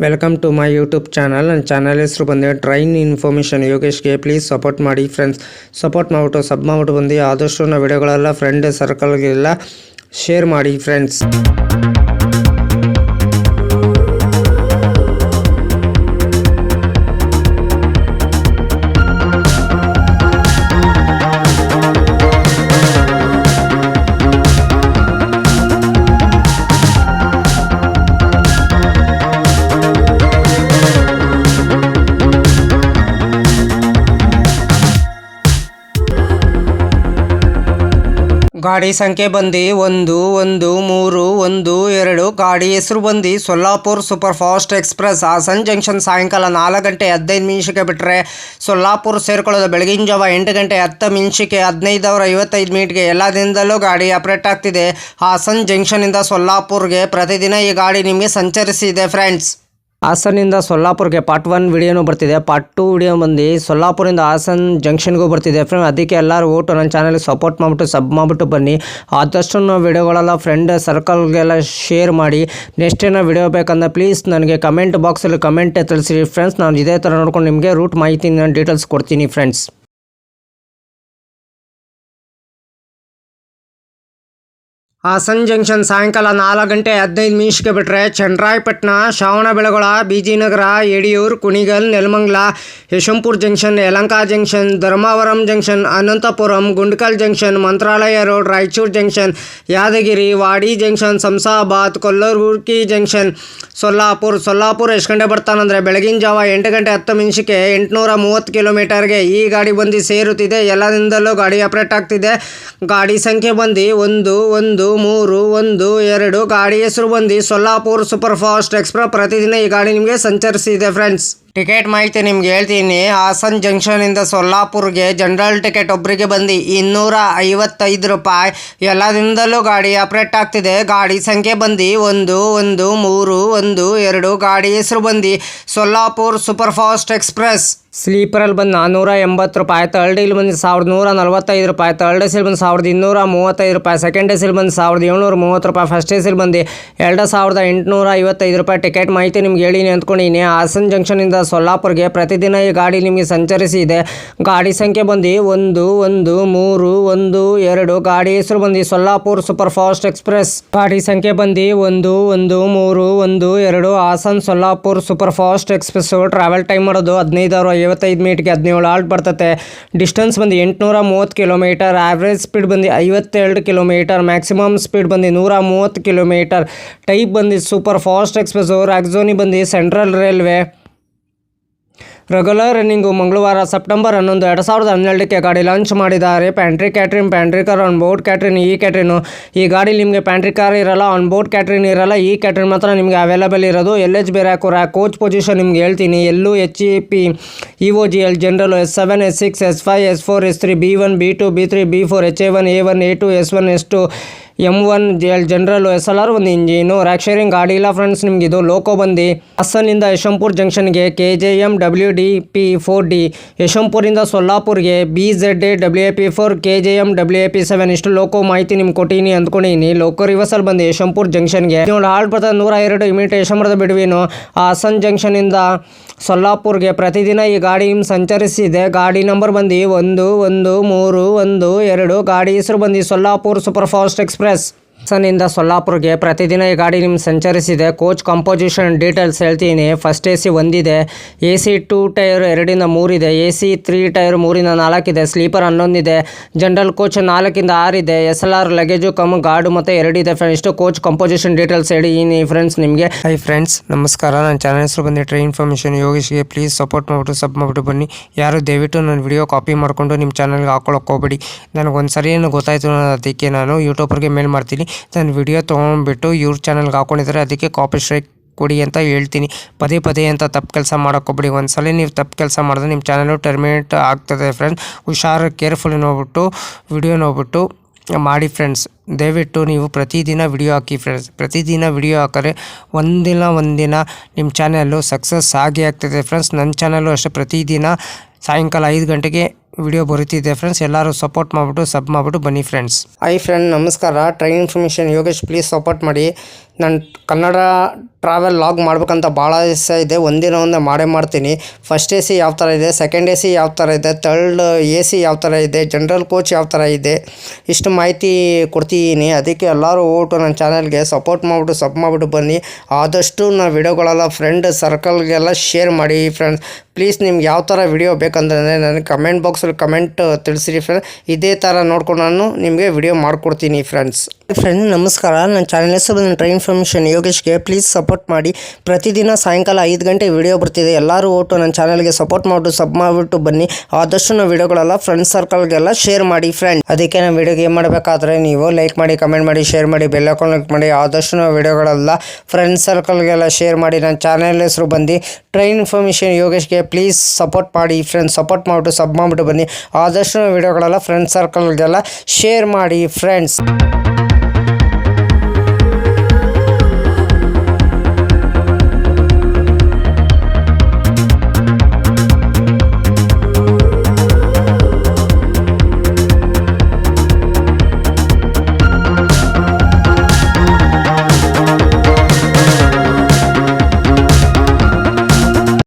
Welcome to my YouTube channel. ನನ್ನ channel ಹೆಸರು ಬಂದು ಟ್ರೈನ್ ಇನ್ಫಾರ್ಮೇಷನ್ ಯೋಗೇಶ್ಗೆ. ಪ್ಲೀಸ್ ಸಪೋರ್ಟ್ ಮಾಡಿ ಫ್ರೆಂಡ್ಸ್. ಸಪೋರ್ಟ್ ಮಾಡಿಬಿಟ್ಟು ಸಬ್ ಮಾಡಿಬಿಟ್ಟು ಬಂದು ಆದಷ್ಟು ನಾವು ವಿಡಿಯೋಗಳೆಲ್ಲ ಫ್ರೆಂಡ್ ಸರ್ಕಲ್ಗೆಲ್ಲ ಶೇರ್ ಮಾಡಿ ಫ್ರೆಂಡ್ಸ್. ಗಾಡಿ ಸಂಖ್ಯೆ ಬಂದು 113112. ಗಾಡಿ ಹೆಸರು ಬಂದು Solapur super fast express. Hassan junction ಸಾಯಂಕಾಲ 4 ಗಂಟೆ 15 ಬಿಟ್ಟರೆ ಸೊಲ್ಲಾಪುರ್ ಸೇರ್ಕೊಳ್ಳೋದು ಬೆಳಗಿನ ಜಾವ 8 ಗಂಟೆ 10 15 15:55 ಎಲ್ಲ ದಿನದಲ್ಲೂ ಗಾಡಿ ಆಪ್ರೇಟ್ ಆಗ್ತಿದೆ. ಹಾಸನ್ ಜಂಕ್ಷನಿಂದ ಸೊಲ್ಲಾಪುರ್ಗೆ ಪ್ರತಿದಿನ ಈ ಗಾಡಿ ನಿಮಗೆ ಸಂಚರಿಸಿದೆ ಫ್ರೆಂಡ್ಸ್. ಹಾಸನಿಂದ ಸೊಲ್ಲಾಪುರ್ಗೆ ಪಾರ್ಟ್ 1 ವಿಡಿಯೋನೂ ಬರ್ತಿದೆ. ಪಾರ್ಟ್ 2 ವಿಡಿಯೋ ಬಂದು ಸೊಲ್ಲಾಪುರಿಂದ ಹಾಸನ್ ಜಂಕ್ಷನ್ಗೂ ಬರ್ತಿದೆ ಫ್ರೆಂಡ್. ಅದಕ್ಕೆ ಎಲ್ಲರೂ ಓಟು ನನ್ನ ಚಾನಲ್ಗೆ ಸಪೋರ್ಟ್ ಮಾಡಿಬಿಟ್ಟು ಸಬ್ ಮಾಡಿಬಿಟ್ಟು ಬನ್ನಿ. ಆದಷ್ಟು ವಿಡಿಯೋಗಳೆಲ್ಲ ಫ್ರೆಂಡ್ ಸರ್ಕಲ್ಗೆಲ್ಲ ಶೇರ್ ಮಾಡಿ. ನೆಕ್ಸ್ಟ್ ಏನೋ ವಿಡಿಯೋ ಬೇಕಂದ್ರೆ ಪ್ಲೀಸ್ ನನಗೆ ಕಮೆಂಟ್ ಬಾಕ್ಸಲ್ಲಿ ಕಮೆಂಟ್ ತಿಳಿಸಿ ಫ್ರೆಂಡ್ಸ್. ನಾನು ಇದೇ ಥರ ನೋಡ್ಕೊಂಡು ನಿಮಗೆ ರೂಟ್ ಮಾಹಿತಿ ನಾನು ಡೀಟೇಲ್ಸ್ ಕೊಡ್ತೀನಿ ಫ್ರೆಂಡ್ಸ್. ಹಾಸನ್ ಜಂಕ್ಷನ್ ಸಾಯಂಕಾಲ 4 ಗಂಟೆ 15 ಬಿಟ್ಟರೆ Channarayapatna, Shravanabelagola, BG Nagar, Yediyur, Kunigal, Nelamangala, Yeshwantpur junction, Yelahanka junction, Dharmavaram junction, Anantapur, Guntakal junction, Mantralayam road, Raichur junction, Yadgir, Wadi junction, Shamsabad, ಕೊಲ್ಲೂರ್ಗಿ ಜಂಕ್ಷನ್, ಸೊಲ್ಲಾಪುರ ಎಷ್ಟು ಗಂಟೆ ಬರ್ತಾನಂದರೆ ಬೆಳಗಿನ ಜಾವ 8 ಗಂಟೆ 10 ನಿಮಿಷಕ್ಕೆ 830 ಕಿಲೋಮೀಟರ್ಗೆ ಈ ಗಾಡಿ ಬಂದು ಸೇರುತ್ತಿದೆ. ಎಲ್ಲ ದಿನದಲ್ಲೂ ಗಾಡಿ ಆಪ್ರೇಟ್ ಆಗ್ತಿದೆ. ಗಾಡಿ ಸಂಖ್ಯೆ ಬಂದು 113112. ಗಾಡಿ ಹೆಸರು ಬಂದು ಸೊಲ್ಲಾಪುರ್ ಸೂಪರ್ ಫಾಸ್ಟ್ ಎಕ್ಸ್ಪ್ರೆಸ್. ಪ್ರತಿದಿನ ಈ ಗಾಡಿ ನಿಮಗೆ ಸಂಚರಿಸಿದೆ ಫ್ರೆಂಡ್ಸ್. ಟಿಕೆಟ್ ಮಾಹಿತಿ ನಿಮ್ಗೆ ಹೇಳ್ತೀನಿ. ಹಾಸನ್ ಜಂಕ್ಷನಿಂದ ಸೊಲ್ಲಾಪುರ್ಗೆ ಜನರಲ್ ಟಿಕೆಟ್ ಒಬ್ಬರಿಗೆ ಬಂದು 255 ರೂಪಾಯಿ. ಎಲ್ಲ ದಿನದಲ್ಲೂ ಗಾಡಿ ಆಪ್ರೇಟ್ ಆಗ್ತಿದೆ. ಗಾಡಿ ಸಂಖ್ಯೆ ಬಂದು 113112. ಗಾಡಿ ಹೆಸರು ಬಂದು ಸೊಲ್ಲಾಪುರ್ ಸೂಪರ್ ಫಾಸ್ಟ್ ಎಕ್ಸ್ಪ್ರೆಸ್. ಸ್ಲೀಪರಲ್ಲಿ ಬಂದು 480 ರೂಪಾಯಿ. ಥರ್ಡ್ ಡೇಲಿ ಬಂದು 1145 ರೂಪಾಯಿ. ಥರ್ಡ್ ಎಸಿಲ್ ಬಂದು 1235 ರೂಪಾಯಿ. ಸೆಕೆಂಡ್ ಎಸಿಲ್ ಬಂದು 1730 ರೂಪಾಯಿ. ಫಸ್ಟ್ ಎಸಿಲ್ ಬಂದು 2855 ರೂಪಾಯಿ. ಟಿಕೆಟ್ ಮಾಹಿತಿ ನಿಮ್ಗೆ ಹೇಳಿನಿ ಅಂದ್ಕೊಂಡಿನಿ. ಹಾಸನ್ ಜಂಕ್ಷನಿಂದ ಸೊಲ್ಲಾಪುರ್ಗೆ ಪ್ರತಿದಿನ ಈ ಗಾಡಿ ನಿಮಗೆ ಸಂಚರಿಸಿದೆ. ಗಾಡಿ ಸಂಖ್ಯೆ ಬಂದು 113112. ಗಾಡಿ ಹೆಸರು ಬಂದು ಸೊಲ್ಲಾಪುರ್ ಸೂಪರ್ ಫಾಸ್ಟ್ ಎಕ್ಸ್ಪ್ರೆಸ್. ಗಾಡಿ ಸಂಖ್ಯೆ ಬಂದು 113112. Hassan Solapur super fast express. Travel time ಮಾಡೋದು 15:55 17 ಆಲ್ಟ್ ಬರ್ತದೆ. ಡಿಸ್ಟೆನ್ಸ್ ಬಂದು 830 ಕಿಲೋಮೀಟರ್. ಆವ್ರೇಜ್ ಸ್ಪೀಡ್ ಬಂದು 52 ಕಿಲೋಮೀಟರ್. ಮ್ಯಾಕ್ಸಿಮಮ್ ಸ್ಪೀಡ್ ಬಂದು 130 ಕಿಲೋಮೀಟರ್. ಟೈಪ್ ಬಂದು ಸೂಪರ್ ಫಾಸ್ಟ್ ಎಕ್ಸ್ಪ್ರೆಸ್. ರಾಗ್ಝೋನಿ ಬಂದು ಸೆಂಟ್ರಲ್ ರೈಲ್ವೆ. ರೆಗ್ಯುಲರ್ ರನ್ನಿಂಗು ಮಂಗಳವಾರ ಸೆಪ್ಟೆಂಬರ್ 11, 2012 ಗಾಡಿ ಲಾಂಚ್ ಮಾಡಿದ್ದಾರೆ. Pantry catering, pantry car, on board catering, ಈ ಕ್ಯಾಟ್ರಿನು. ಈ ಗಾಡಿ ನಿಮಗೆ ಪ್ಯಾಂಟ್ರಿ ಕಾರ್ ಇರಲ್ಲ, ಆನ್ ಬೋರ್ಡ್ ಕ್ಯಾಟ್ರಿನ್ ಇರಲ್ಲ. ಈ ಕ್ಯಾಟ್ರಿನ್ ಮಾತ್ರ ನಿಮಗೆ ಅವೈಲೇಬಲ್ ಇರೋದು. LHB ರ್ಯಾಕ್ ಕೋಚ್ ಪೊಸಿಷನ್ ನಿಮ್ಗೆ ಹೇಳ್ತೀನಿ. LHEP EOGL general S7 S6 S5 S4 S3 B1 B2 B3 B4 HA1 A1 A2 S1 S2 M1 general SLR ಒಂದು ಇಂಜಿನು. ರ್ಯಾಕ್ ಶೇರಿಂಗ್ ಗಾಡಿ ಇಲ್ಲ ಫ್ರೆಂಡ್ಸ್. ನಿಮ್ಗೆ ಇದು ಲೋಕೋ ಬಂದು ಹಾಸನಿಂದ Yeshwanthpur ಜಂಕ್ಷನ್ಗೆ KJM WDP 4D. ಯಶವಂತಪುರಿಂದ ಸೊಲ್ಲಾಪುರ್ಗೆ BZA WAP 4 KJM WAP 7. ಇಷ್ಟು ಲೋಕೋ ಮಾಹಿತಿ ನಿಮ್ಗೆ ಕೊಟ್ಟಿನಿ ಅಂದ್ಕೊಂಡಿನಿ. ಲೋಕೋ ರಿವರ್ಸಲ್ ಬಂದು ಯಶವಂತಪುರ ಜಂಕ್ಷನ್ಗೆ ಹಾಲ್ಟ್ ಬರ್ತದೆ 102 ಇಮಿನಿಟ್ ಯಶವಂತಪುರದ ಬಿಡುವಿನು. ಹಾಸನ್ ಜಂಕ್ಷನಿಂದ ಸೊಲ್ಲಾಪುರ್ಗೆ ಪ್ರತಿದಿನ ಈ ಗಾಡಿ ಸಂಚರಿಸಿದೆ. ಗಾಡಿ ನಂಬರ್ ಬಂದು 113112. ಗಾಡಿ ಹೆಸರು ಬಂದು ಸೊಲ್ಲಾಪುರ್ ಸೂಪರ್ ಫಾಸ್ಟ್ ಎಕ್ಸ್ಪ್ರೆಸ್. ಹಾಸನಿಂದ ಸೊಲ್ಲಾಪುರ್ಗೆ ಪ್ರತಿದಿನ ಈ ಗಾಡಿ ನಿಮ್ಮ ಸಂಚರಿಸಿದೆ. ಕೋಚ್ ಕಂಪೋಸಿಷನ್ ಡೀಟೇಲ್ಸ್ ಹೇಳ್ತೀನಿ. ಫಸ್ಟ್ AC 1 ಇದೆ. AC 2 ಟೈರ್ 2 3 ಇದೆ. AC 3 ಟೈರ್ 3 4 ಇದೆ. ಸ್ಲೀಪರ್ 11 ಇದೆ. ಜನರಲ್ ಕೋಚ್ 4 6 ಇದೆ. SLR ಲಗೇಜು ಕಮ್ ಗಾರ್ಡು ಮತ್ತು 2 ಇದೆ ಫ್ರೆಂಡ್ಸ್. ಇಷ್ಟು ಕೋಚ್ ಕಂಪೋಸಿಷನ್ ಡೀಟೇಲ್ಸ್ ಹೇಳಿದ್ದೀನಿ ಫ್ರೆಂಡ್ಸ್ ನಿಮಗೆ. ಹೈ ಫ್ರೆಂಡ್ಸ್, ನಮಸ್ಕಾರ. ನನ್ನ ಚಾನಲ್ ಹೆಸರು ಬಂದು ಟ್ರೈನ್ ಇನ್ಫಾರ್ಮೇಷನ್ ಯೋಗೇಶ್ಗೆ. ಪ್ಲೀಸ್ ಸಪೋರ್ಟ್ ಮಾಡಿಬಿಟ್ಟು ಸಬ್ ಮಾಡಿಬಿಟ್ಟು ಬನ್ನಿ. ಯಾರು ದಯವಿಟ್ಟು ನನ್ನ ವಿಡಿಯೋ ಕಾಪಿ ಮಾಡಿಕೊಂಡು ನಿಮ್ಮ ಚಾನಲ್ಗೆ ಹಾಕೊಳ್ಳೋಕೆ ಹೋಗ್ಬೇಡಿ. ನನಗೊಂದು ಸರಿ ಏನು ಗೊತ್ತಾಯಿತು ಅದಕ್ಕೆ ನಾನು ಯೂಟ್ಯೂಬರ್ಗೆ ಮೇಲ್ ಮಾಡ್ತೀನಿ. ನಾನು ವಿಡಿಯೋ ತೊಗೊಂಡ್ಬಿಟ್ಟು ಇವ್ರ ಚಾನಲ್ಗೆ ಹಾಕೊಂಡಿದ್ದಾರೆ, ಅದಕ್ಕೆ ಕಾಪಿ ಸ್ಟ್ರೈಕ್ ಕೊಡಿ ಅಂತ ಹೇಳ್ತೀನಿ. ಪದೇ ಅಂತ ತಪ್ಪು ಕೆಲಸ ಮಾಡೋಕ್ಕೋಗ್ಬಿಡಿ. ಒಂದ್ಸಲ ನೀವು ತಪ್ಪು ಕೆಲಸ ಮಾಡಿದ್ರೆ ನಿಮ್ಮ ಚಾನಲು ಟರ್ಮಿನೇಟ್ ಆಗ್ತದೆ ಫ್ರೆಂಡ್ಸ್. ಹುಷಾರು, ಕೇರ್ಫುಲ್ಲಿ ನೋಡ್ಬಿಟ್ಟು ವಿಡಿಯೋ ನೋಡ್ಬಿಟ್ಟು ಮಾಡಿ ಫ್ರೆಂಡ್ಸ್. ದಯವಿಟ್ಟು ನೀವು ಪ್ರತಿದಿನ ವಿಡಿಯೋ ಹಾಕಿ ಫ್ರೆಂಡ್ಸ್. ಪ್ರತಿದಿನ ವಿಡಿಯೋ ಹಾಕಿದ್ರೆ ಒಂದಿನ ನಿಮ್ಮ ಚಾನಲ್ಲು ಸಕ್ಸಸ್ ಆಗೇ ಆಗ್ತದೆ ಫ್ರೆಂಡ್ಸ್. ನನ್ನ ಚಾನಲ್ಲು ಅಷ್ಟೇ ಪ್ರತಿದಿನ ಸಾಯಂಕಾಲ 5 ಗಂಟೆಗೆ ವಿಡಿಯೋ ಬರುತ್ತಿದೆ ಫ್ರೆಂಡ್ಸ್. ಎಲ್ಲರೂ ಸಪೋರ್ಟ್ ಮಾಡಿಬಿಟ್ಟು ಸಬ್ ಮಾಡಿಬಿಟ್ಟು ಬನ್ನಿ ಫ್ರೆಂಡ್ಸ್. ಹಾಯ್ ಫ್ರೆಂಡ್, ನಮಸ್ಕಾರ. Train information Yogesh. Please support ಮಾಡಿ. ನಾನು ಕನ್ನಡ ಟ್ರಾವೆಲ್ ಲಾಗ್ ಮಾಡ್ಬೇಕಂತ ಭಾಳ ಇಷ್ಟ ಇದೆ. ಒಂದಿನ ಮಾಡೇ ಮಾಡ್ತೀನಿ. ಫಸ್ಟ್ AC ಯಾವ ಥರ ಇದೆ, ಸೆಕೆಂಡ್ AC ಯಾವ ಥರ ಇದೆ, ಥರ್ಡ್ AC ಯಾವ ಥರ ಇದೆ, ಜನರಲ್ ಕೋಚ್ ಯಾವ ಥರ ಇದೆ, ಇಷ್ಟು ಮಾಹಿತಿ ಕೊಡ್ತಿದ್ದೀನಿ. ಅದಕ್ಕೆ ಎಲ್ಲರೂ ಹೋಗ್ಬಿಟ್ಟು ನನ್ನ ಚಾನಲ್ಗೆ ಸಪೋರ್ಟ್ ಮಾಡಿಬಿಟ್ಟು ಬನ್ನಿ. ಆದಷ್ಟು ನನ್ನ ವಿಡಿಯೋಗಳೆಲ್ಲ ಫ್ರೆಂಡ್ ಸರ್ಕಲ್ಗೆಲ್ಲ ಶೇರ್ ಮಾಡಿ ಫ್ರೆಂಡ್ಸ್. ಪ್ಲೀಸ್ ನಿಮ್ಗೆ ಯಾವ ಥರ ವಿಡಿಯೋ ಬೇಕಂತಂದರೆ ನನಗೆ ಕಮೆಂಟ್ ಬಾಕ್ಸಲ್ಲಿ ಕಮೆಂಟ್ ತಿಳಿಸಿರಿ ಫ್ರೆಂಡ್ಸ್. ಇದೇ ಥರ ನೋಡ್ಕೊಂಡು ನಾನು ನಿಮಗೆ ವಿಡಿಯೋ ಮಾಡಿಕೊಡ್ತೀನಿ ಫ್ರೆಂಡ್ಸ್. ನಮಸ್ಕಾರ, ನನ್ನ ಚಾನಲ್ ಹೆಸರು ಟ್ರೈನ್ ಇನ್ಫಾರ್ಮೇಷನ್ ಯೋಗೇಶ್ಗೆ. ಪ್ಲೀಸ್ ಸಪೋರ್ಟ್ ಮಾಡಿ. ಪ್ರತಿದಿನ ಸಾಯಂಕಾಲ 5 ಗಂಟೆ ವಿಡಿಯೋ ಬರ್ತಿದೆ. ಎಲ್ಲರೂ ಒಟ್ಟು ನನ್ನ ಚಾನಲ್ಗೆ ಸಪೋರ್ಟ್ ಮಾಡಿಬಿಟ್ಟು ಬನ್ನಿ. ಆದಷ್ಟು ನಾವು ವಿಡಿಯೋಗಳೆಲ್ಲ ಫ್ರೆಂಡ್ಸ್ ಸರ್ಕಲ್ಗೆಲ್ಲ ಶೇರ್ ಮಾಡಿ ಫ್ರೆಂಡ್ಸ್. ಅದಕ್ಕೆ ನಾವು ವಿಡಿಯೋಗೆ ಏನು ಮಾಡಬೇಕಾದ್ರೆ ನೀವು ಲೈಕ್ ಮಾಡಿ, ಕಮೆಂಟ್ ಮಾಡಿ, ಶೇರ್ ಮಾಡಿ, ಬೆಲ್ ಐಕಾನ್ ಕ್ಲಿಕ್ ಮಾಡಿ. ಆದಷ್ಟು ನಾವು ವಿಡಿಯೋಗಳೆಲ್ಲ ಫ್ರೆಂಡ್ಸ್ ಸರ್ಕಲ್ಗೆಲ್ಲ ಶೇರ್ ಮಾಡಿ. ನನ್ನ ಚಾನಲ್ ಹೆಸರು ಬಂದು ಟ್ರೈನ್ ಇನ್ಫಾರ್ಮೇಷನ್ ಯೋಗೇಶ್ಗೆ. ಪ್ಲೀಸ್ ಸಪೋರ್ಟ್ ಮಾಡಿ ಫ್ರೆಂಡ್ಸ್. ಸಪೋರ್ಟ್ ಮಾಡಿಬಿಟ್ಟು ಬನ್ನಿ. ಆದಷ್ಟು ವಿಡಿಯೋಗಳೆಲ್ಲ ಫ್ರೆಂಡ್ಸ್ ಸರ್ಕಲ್ಗೆಲ್ಲ ಶೇರ್ ಮಾಡಿ ಫ್ರೆಂಡ್ಸ್.